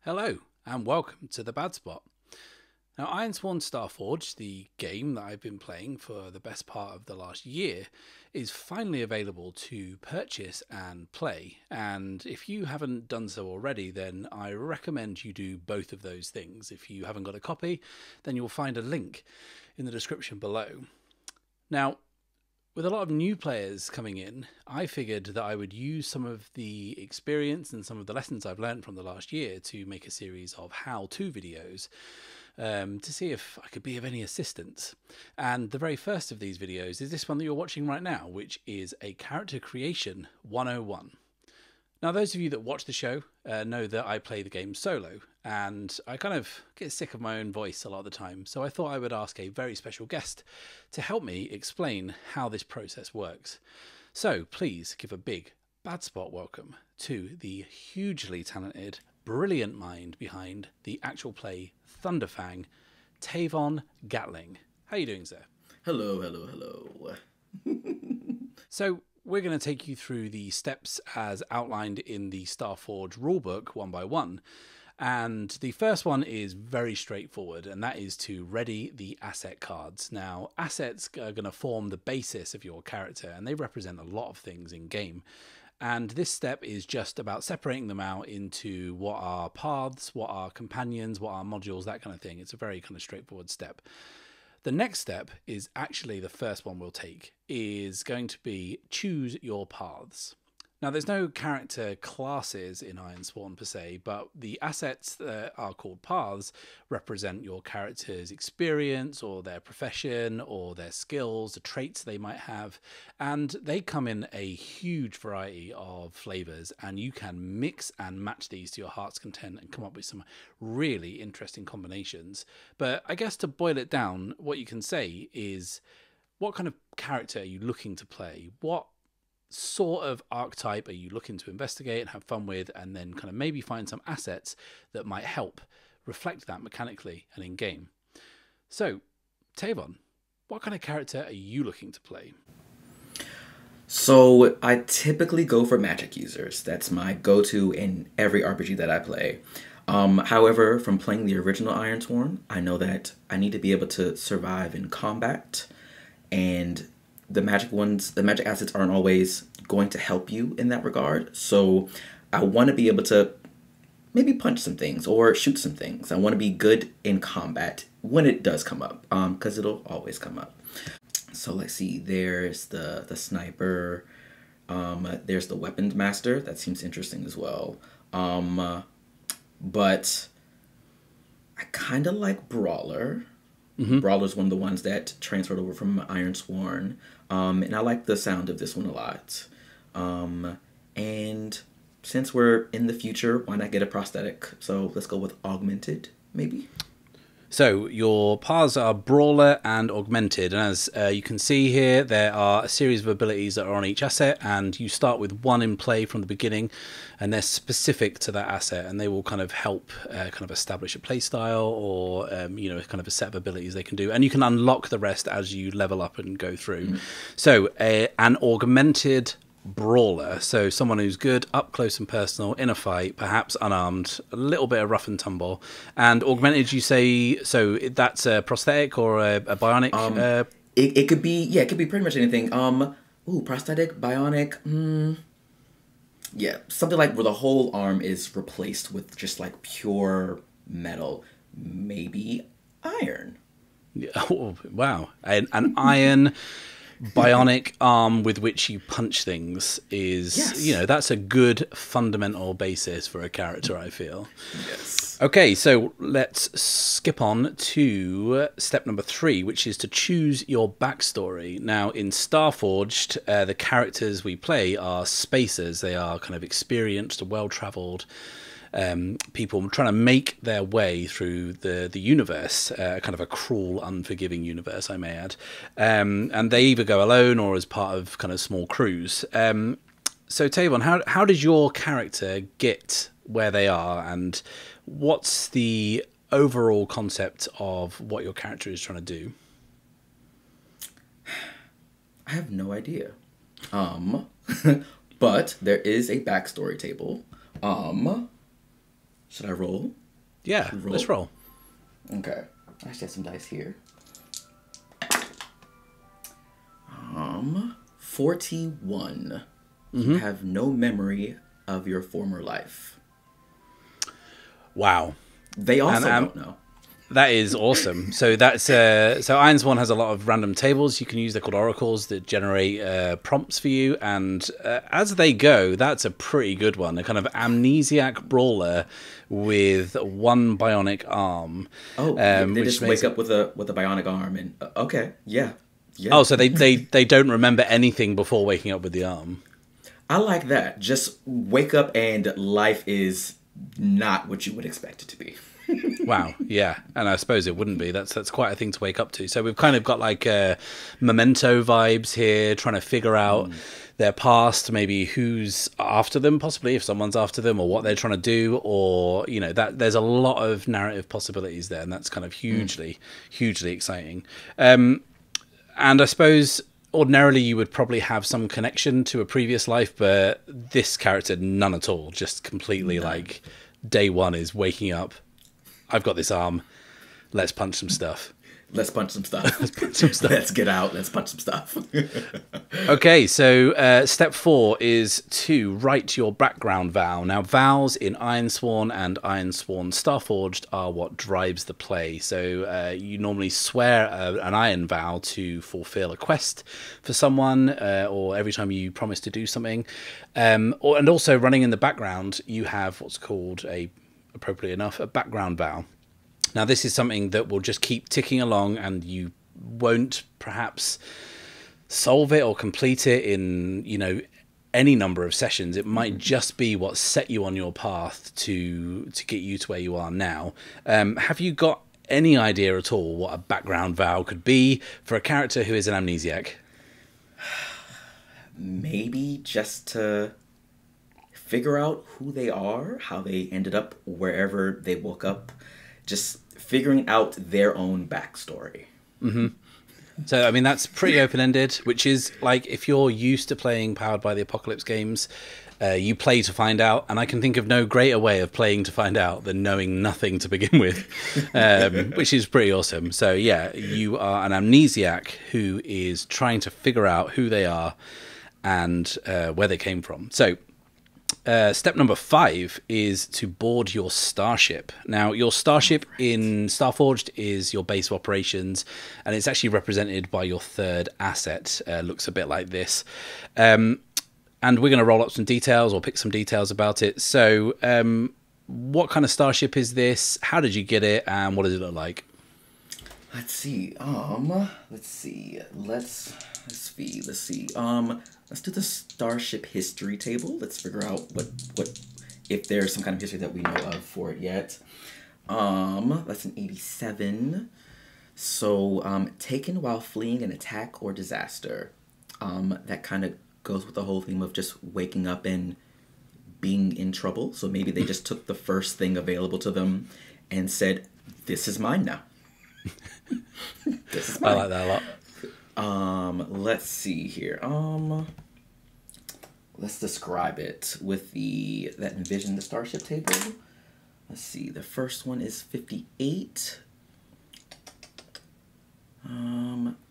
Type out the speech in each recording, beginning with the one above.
Hello, and welcome to the Bad Spot. Now, Ironsworn Starforged, the game that I've been playing for the best part of the last year, is finally available to purchase and play. And if you haven't done so already, then I recommend you do both of those things. If you haven't got a copy, then you'll find a link in the description below. Now, with a lot of new players coming in, I figured that I would use some of the experience and some of the lessons I've learned from the last year to make a series of how-to videos to see if I could be of any assistance. And the very first of these videos is this one that you're watching right now, which is a character creation 101. Now, those of you that watch the show know that I play the game solo, and I kind of get sick of my own voice a lot of the time, so I thought I would ask a very special guest to help me explain how this process works. So please give a big Bad Spot welcome to the hugely talented, brilliant mind behind the actual play THUNDERFANG, Tavon Gatling. How are you doing, sir? Hello, hello, hello. So we're going to take you through the steps as outlined in the Starforged rulebook one by one. And the first one is very straightforward, and that is to ready the asset cards. Now, assets are going to form the basis of your character, and they represent a lot of things in game. And this step is just about separating them out into what are paths, what are companions, what are modules, that kind of thing. It's a very kind of straightforward step. The next step is actually the first one we'll take, is going to be choose your paths. Now, there's no character classes in Ironsworn per se, but the assets that are called paths represent your character's experience or their profession or their skills, the traits they might have, and they come in a huge variety of flavors, and you can mix and match these to your heart's content and come up with some really interesting combinations. But I guess to boil it down, what you can say is, what kind of character are you looking to play? What sort of archetype are you looking to investigate and have fun with, and then kind of maybe find some assets that might help reflect that mechanically and in game. So, Tavon, what kind of character are you looking to play? So I typically go for magic users. That's my go-to in every RPG that I play. However, from playing the original Ironsworn, I know that I need to be able to survive in combat, and the magic assets aren't always going to help you in that regard. So I want to be able to maybe punch some things or shoot some things. I want to be good in combat when it does come up, because it'll always come up. So let's see, there's the sniper, there's the weapons master. That seems interesting as well. But I kind of like Brawler. Brawler's one of the ones that transferred over from Ironsworn, and I like the sound of this one a lot. And since we're in the future, why not get a prosthetic? So let's go with augmented, maybe. So your paths are Brawler and Augmented, and as you can see here, there are a series of abilities that are on each asset, and you start with one in play from the beginning, and they're specific to that asset, and they will kind of help kind of establish a play style or you know, kind of a set of abilities they can do, and you can unlock the rest as you level up and go through. So an Augmented Brawler, so someone who's good up close and personal in a fight, perhaps unarmed, a little bit of rough and tumble. And augmented, you say, so that's a prosthetic or a bionic? It could be, yeah, it could be pretty much anything. Prosthetic, bionic, yeah, something like where the whole arm is replaced with just like pure metal, maybe iron. Yeah, oh, wow, an iron bionic arm with which you punch things is, Yes. You know, that's a good fundamental basis for a character, I feel. Yes. Okay, so let's skip on to step number 3, which is to choose your backstory. Now, in Starforged, the characters we play are spacers. They are kind of experienced, well-traveled people trying to make their way through the universe, kind of a cruel, unforgiving universe, I may add. And they either go alone or as part of kind of small crews. So Tavon, how did your character get where they are, and what's the overall concept of what your character is trying to do? I have no idea. But there is a backstory table. Should I roll? Yeah, let's roll. Okay. I actually have some dice here. 41. You have no memory of your former life. Wow. They also don't know. That is awesome. So that's so Ironsworn has a lot of random tables you can use. They're called oracles that generate prompts for you, and as they go, that's a pretty good one. A kind of amnesiac brawler with one bionic arm. Oh, they just wake up with a bionic arm, and okay, yeah. Oh, so they don't remember anything before waking up with the arm. I like that. Just wake up and life is not what you would expect it to be. Wow, yeah, and I suppose it wouldn't be. That's quite a thing to wake up to. So we've kind of got like Memento vibes here, trying to figure out their past, maybe who's after them, possibly if someone's after them, or what they're trying to do, or that there's a lot of narrative possibilities there, and that's kind of hugely exciting. And I suppose ordinarily you would probably have some connection to a previous life, but this character none at all. Just completely like day one is waking up. I've got this arm. Let's punch some stuff. Let's get out. Let's punch some stuff. Okay, so step 4 is to write your background vow. Now, vows in Ironsworn and Ironsworn Starforged are what drives the play. So you normally swear an iron vow to fulfill a quest for someone, or every time you promise to do something. And also running in the background, you have what's called appropriately enough, a background vow. Now, this is something that will just keep ticking along, and you won't perhaps solve it or complete it in, any number of sessions. It might just be what set you on your path to get you to where you are now. Have you got any idea at all what a background vow could be for a character who is an amnesiac? Maybe just to figure out who they are, how they ended up wherever they woke up, just figuring out their own backstory. Mm-hmm. So, I mean, that's pretty open-ended, which is like if you're used to playing Powered by the Apocalypse games, you play to find out, and I can think of no greater way of playing to find out than knowing nothing to begin with, which is pretty awesome. So, yeah, you are an amnesiac who is trying to figure out who they are and where they came from. So, step number 5 is to board your starship. Now, your starship in Starforged is your base of operations, and it's actually represented by your third asset. Looks a bit like this. And we're going to roll up some details or pick some details about it. So, what kind of starship is this? How did you get it? And what does it look like? Let's see. Let's do the Starship history table. Let's figure out what if there's some kind of history that we know of for it yet. That's an 87. So, taken while fleeing an attack or disaster. That kind of goes with the whole theme of just waking up and being in trouble. So maybe they just took the first thing available to them and said, "This is mine now." This is mine. I like that a lot. Let's see here. Let's describe it with that Envision the Starship table. Let's see. The first one is 58.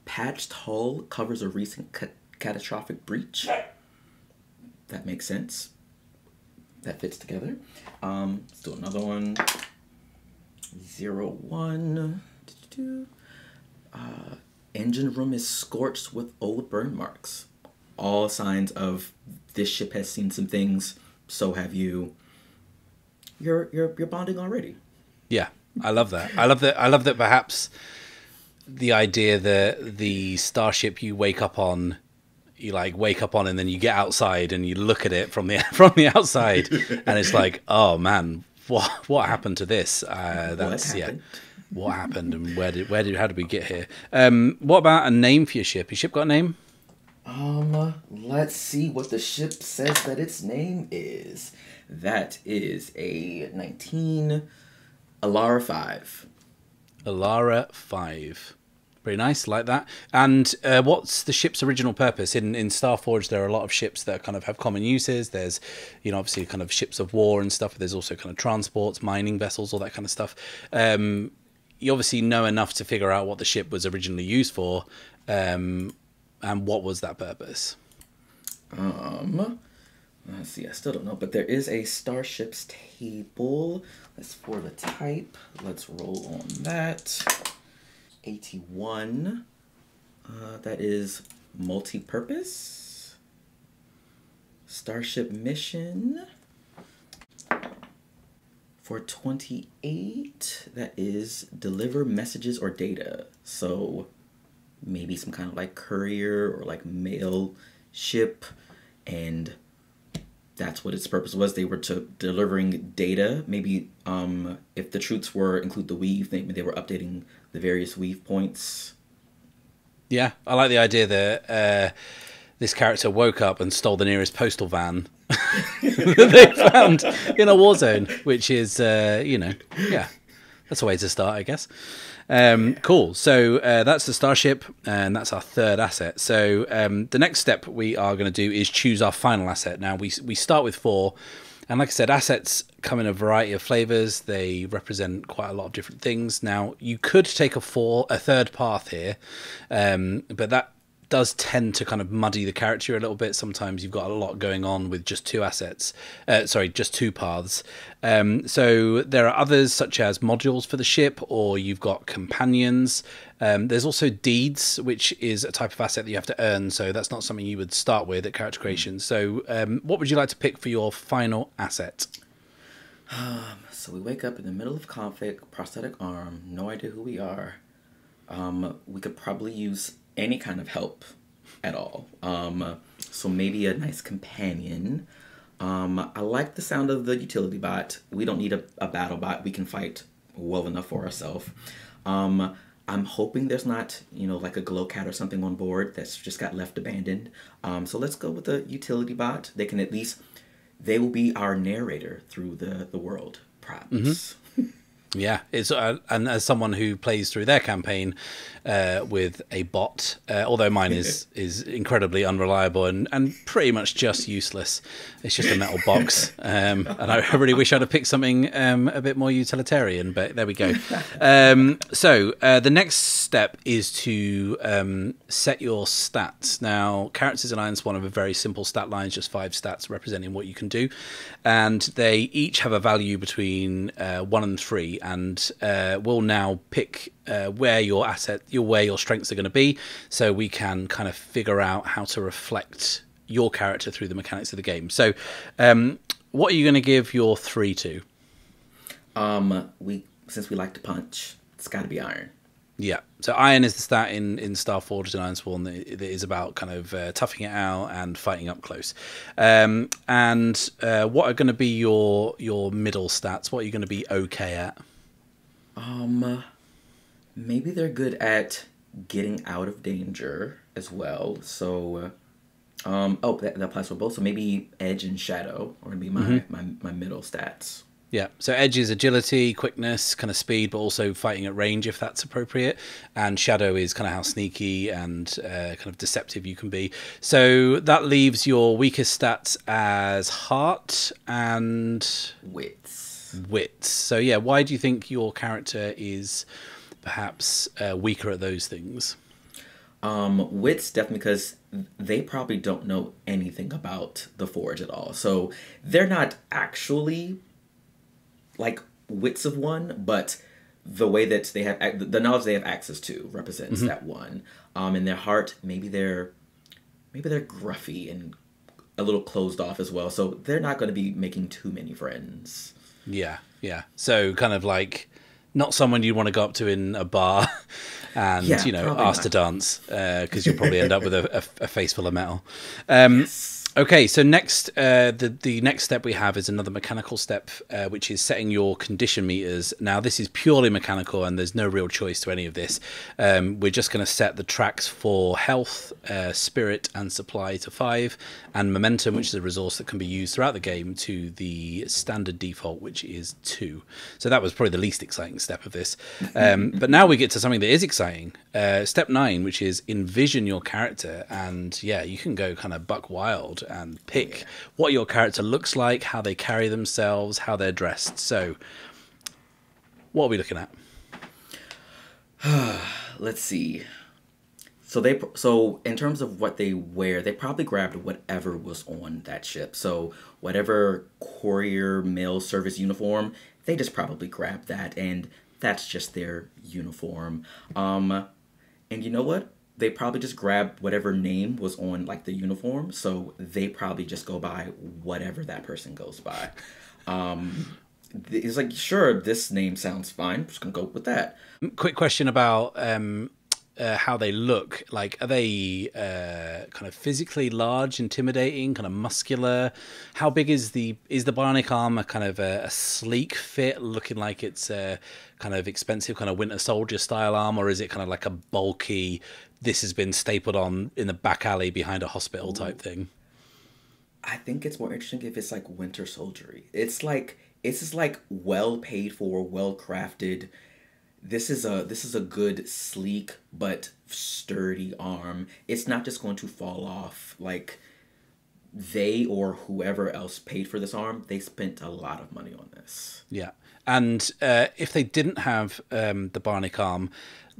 Patched hull covers a recent catastrophic breach. That makes sense. That fits together. Let's do another one. 01. Engine room is scorched with old burn marks. All signs of this ship has seen some things. So have you. You're bonding already. Yeah, I love that. I love that. Perhaps the idea that the starship you wake up on, and then you get outside and you look at it from the outside, and it's like, oh man, what happened to this? What happened and how did we get here? What about a name for your ship? Your ship got a name? Let's see what the ship says that its name is. That is a 19 Alara 5. Alara 5. Pretty nice, like that. And what's the ship's original purpose? In Starforged, there are a lot of ships that kind of have common uses. There's, obviously kind of ships of war and stuff. But there's also kind of transports, mining vessels, all that kind of stuff. You obviously know enough to figure out what the ship was originally used for, and what was that purpose? Let's see, I still don't know, but there is a Starships table. That's for the type. Let's roll on that. 81. That is multi-purpose. Starship mission. For 28, that is deliver messages or data. So maybe some kind of like courier or like mail ship, and that's what its purpose was. They were delivering data. Maybe if the truths include the weave, maybe they were updating the various weave points. Yeah, I like the idea that this character woke up and stole the nearest postal van that they found in a war zone, which is, yeah, that's a way to start, I guess. Cool. So that's the Starship, and that's our third asset. So the next step we are going to do is choose our final asset. Now, we start with 4. And like I said, assets come in a variety of flavors. They represent quite a lot of different things. Now, you could take a third path here, but that does tend to kind of muddy the character a little bit. Sometimes you've got a lot going on with just 2 assets. Just 2 paths. So there are others such as modules for the ship, or you've got companions. There's also deeds, which is a type of asset that you have to earn. So that's not something you would start with at character creation. So what would you like to pick for your final asset? So we wake up in the middle of conflict, prosthetic arm, no idea who we are. We could probably use any kind of help at all. So maybe a nice companion. I like the sound of the utility bot. We don't need a battle bot. We can fight well enough for ourselves. I'm hoping there's not, like a glow cat or something on board that's just got left abandoned. So let's go with the utility bot. They will be our narrator through the world, perhaps. Mm-hmm. Yeah, it's and as someone who plays through their campaign with a bot, although mine is incredibly unreliable and pretty much just useless. It's just a metal box, and I really wish I'd have picked something a bit more utilitarian, but there we go. So the next step is to set your stats. Now, characters in Ironsworn have a very simple stat lines, just 5 stats representing what you can do, and they each have a value between 1 and 3. And we'll now pick where your strengths are going to be, so we can kind of figure out how to reflect your character through the mechanics of the game. So, what are you going to give your 3 to? Since we like to punch, it's got to be iron. Yeah, so iron is the stat in Starforged and Ironsworn that is about kind of toughing it out and fighting up close. And what are going to be your middle stats? What are you going to be okay at? Maybe they're good at getting out of danger as well. So, that applies for both. So maybe edge and shadow are going to be my middle stats. Yeah, so edge is agility, quickness, kind of speed, but also fighting at range if that's appropriate. And shadow is kind of how sneaky and kind of deceptive you can be. So that leaves your weakest stats as heart and wits. So yeah, why do you think your character is perhaps weaker at those things? Wits, definitely, because they probably don't know anything about the Forge at all. So they're not actually like wits of 1, but the way that they have the knowledge they have access to represents that 1. In their heart, maybe they're gruffy and a little closed off as well. So they're not going to be making too many friends. Yeah. So kind of like not someone you want to go up to in a bar and ask to dance, because you'll probably end up with a face full of metal. Yes. Okay, so next, the next step we have is another mechanical step, which is setting your condition meters. Now, this is purely mechanical, and there's no real choice to any of this. We're just going to set the tracks for health, spirit, and supply to 5, and momentum, which is a resource that can be used throughout the game, to the standard default, which is 2. So that was probably the least exciting step of this. But now we get to something that is exciting. Step 9, which is envision your character, and yeah, you can go kind of buck wild and pick what your character looks like, how they carry themselves, how they're dressed. So, what are we looking at? Let's see. So in terms of what they wear, they probably grabbed whatever was on that ship. So whatever courier mail service uniform, they just probably grabbed that, and that's just their uniform. And you know what? They probably just grabbed whatever name was on like the uniform, so they probably just go by whatever that person goes by. It's like, sure, this name sounds fine. I'm just gonna go with that. Quick question about how they look. Like, are they kind of physically large, intimidating, kind of muscular? How big is the bionic arm? A kind of a sleek fit, looking like it's a kind of expensive kind of Winter Soldier style arm, or is it kind of like a bulky, this has been stapled on in the back alley behind a hospital type thing? I think it's more interesting if it's like Winter Soldiery. It's just like well paid for, well crafted. This is a good, sleek but sturdy arm. It's not just going to fall off. Like, they or whoever else paid for this arm, they spent a lot of money on this. Yeah. And if they didn't have the bionic arm,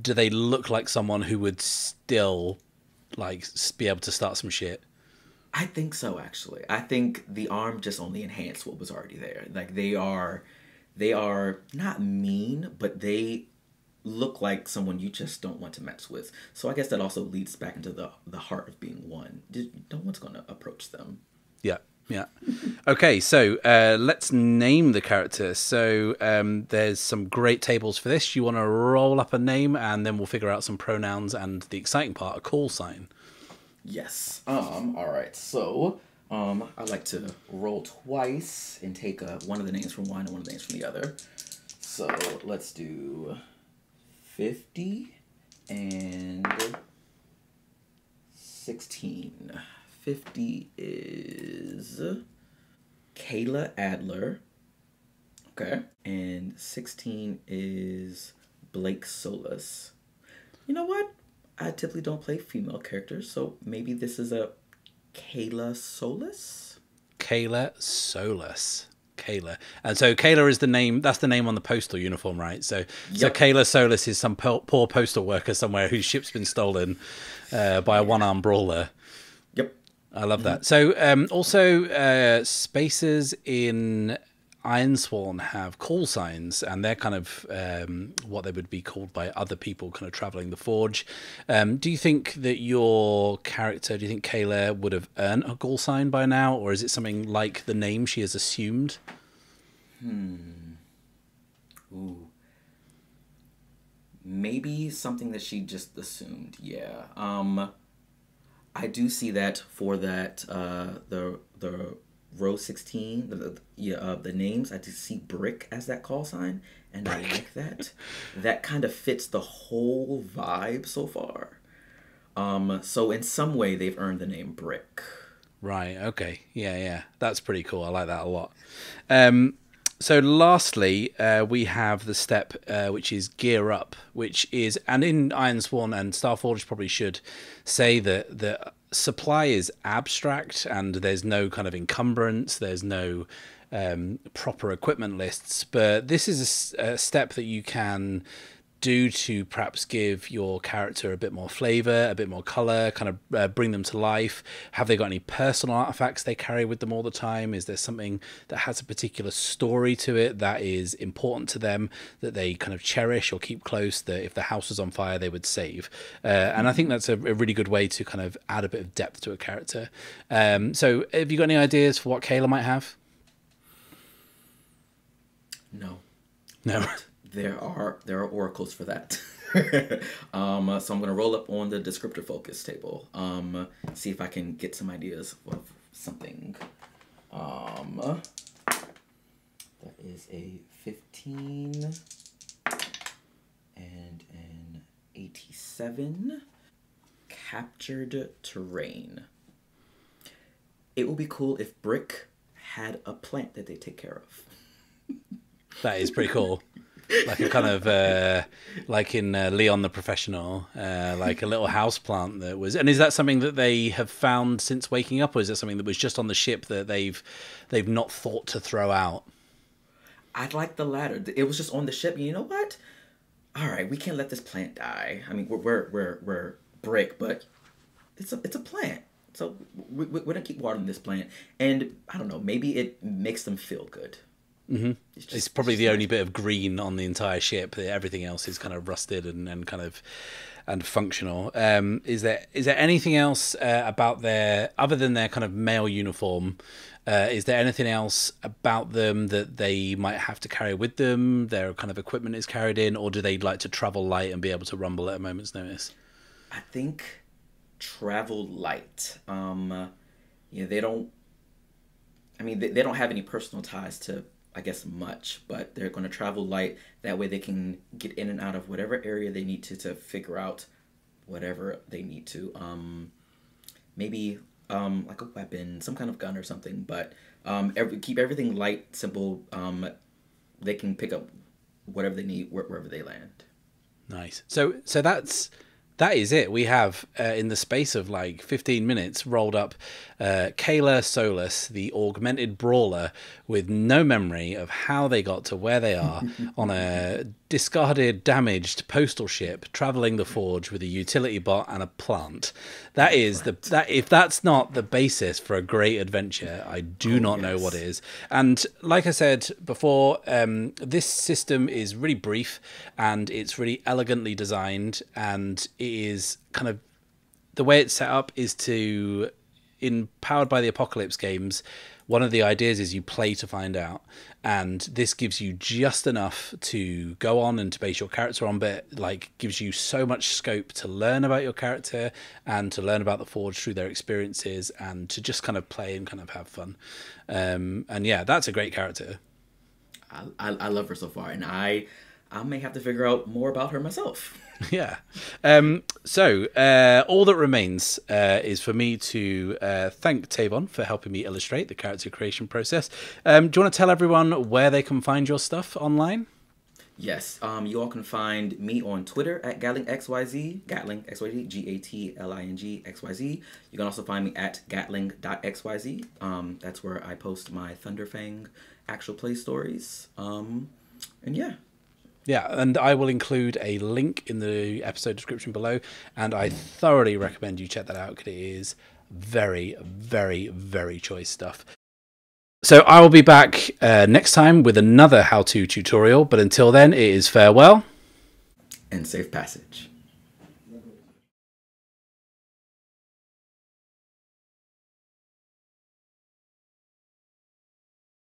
do they look like someone who would still like be able to start some shit? I think so, actually. I think the arm just only enhanced what was already there. Like, they are not mean, but they look like someone you just don't want to mess with. So I guess that also leads back into the heart of being one. No one's going to approach them. Yeah, yeah. Okay, so let's name the character. So there's some great tables for this. You want to roll up a name, and then we'll figure out some pronouns and the exciting part, a call sign. Yes. All right. So I like to roll twice and take one of the names from one and one of the names from the other. So let's do 50 and 16. 50 is Kayla Adler. Okay. And 16 is Blake Solas. You know what? I typically don't play female characters, so maybe this is a Kayla Solas? Kayla Solas. Kayla. And so Kayla is the name, that's the name on the postal uniform, right? So Kayla Solas is some poor postal worker somewhere whose ship's been stolen by a one-armed brawler. Yep. I love that. So also spaces in Ironsworn have call signs, and they're kind of what they would be called by other people kind of traveling the forge. Do you think that your character, do you think Kayla would have earned a call sign by now, or is it something like the name she has assumed? Ooh. Maybe something that she just assumed, yeah. I do see that for that, the row 16, the names, I just see brick as that call sign, and I like that. That kind of fits the whole vibe so far. So in some way they've earned the name Brick. Right, okay. Yeah. That's pretty cool. I like that a lot. So lastly, we have the step which is gear up, which is, and in Ironsworn and Starforged probably should say that the supply is abstract and there's no kind of encumbrance, there's no proper equipment lists, but this is a step that you can do to perhaps give your character a bit more flavor, a bit more color, kind of bring them to life. Have they got any personal artifacts they carry with them all the time? Is there something that has a particular story to it that is important to them, that they kind of cherish or keep close, that if the house was on fire they would save? And I think that's a really good way to kind of add a bit of depth to a character. So have you got any ideas for what Kayla might have? No. But There are oracles for that. So I'm gonna roll up on the descriptor focus table. See if I can get some ideas of something. That is a 15 and an 87. Captured terrain. It would be cool if Brick had a plant that they take care of. That is pretty cool. Like a kind of, like in Leon the Professional, like a little house plant that was. And is that something that they have found since waking up, or is it something that was just on the ship that they've not thought to throw out? I'd like the latter. It was just on the ship. You know what? All right, we can't let this plant die. I mean, we're Brick, but it's a plant. So we're gonna keep watering this plant, and I don't know. Maybe it makes them feel good. Mm-hmm. It's probably the only bit of green on the entire ship. Everything else is kind of rusted and kind of and functional. Is there anything else about their, other than their kind of male uniform? Is there anything else about them that they might have to carry with them? Their kind of equipment is carried in, or do they like to travel light and be able to rumble at a moment's notice? I think travel light. Yeah, they don't. I mean, they don't have any personal ties to, I guess, much, but they're going to travel light. That way they can get in and out of whatever area they need to figure out whatever they need to. Maybe like a weapon, some kind of gun or something, but keep everything light, simple. They can pick up whatever they need wherever they land. Nice. So that is it. We have, in the space of like 15 minutes, rolled up Kayla Solas, the augmented brawler, with no memory of how they got to where they are on a discarded, damaged postal ship, traveling the Forge with a utility bot and a plant. That is if that's not the basis for a great adventure, I do not know what is. And like I said before, this system is really brief and it's really elegantly designed, and it is kind of, the way it's set up is to, in Powered by the Apocalypse games, one of the ideas is you play to find out, and this gives you just enough to go on and to base your character on, but like gives you so much scope to learn about your character and to learn about the Forge through their experiences and to just kind of play and kind of have fun. And yeah, that's a great character. I love her so far, and I may have to figure out more about her myself. Yeah. So all that remains is for me to thank Tavon for helping me illustrate the character creation process. Do you want to tell everyone where they can find your stuff online? Yes. You all can find me on Twitter at GatlingXYZ, Gatling XYZ, GatlingXYZ. You can also find me at Gatling.xyz. That's where I post my Thunderfang actual play stories. And yeah. Yeah, and I will include a link in the episode description below, and I thoroughly recommend you check that out because it is very, very, very choice stuff. So I will be back next time with another how-to tutorial, but until then, it is farewell. And safe passage.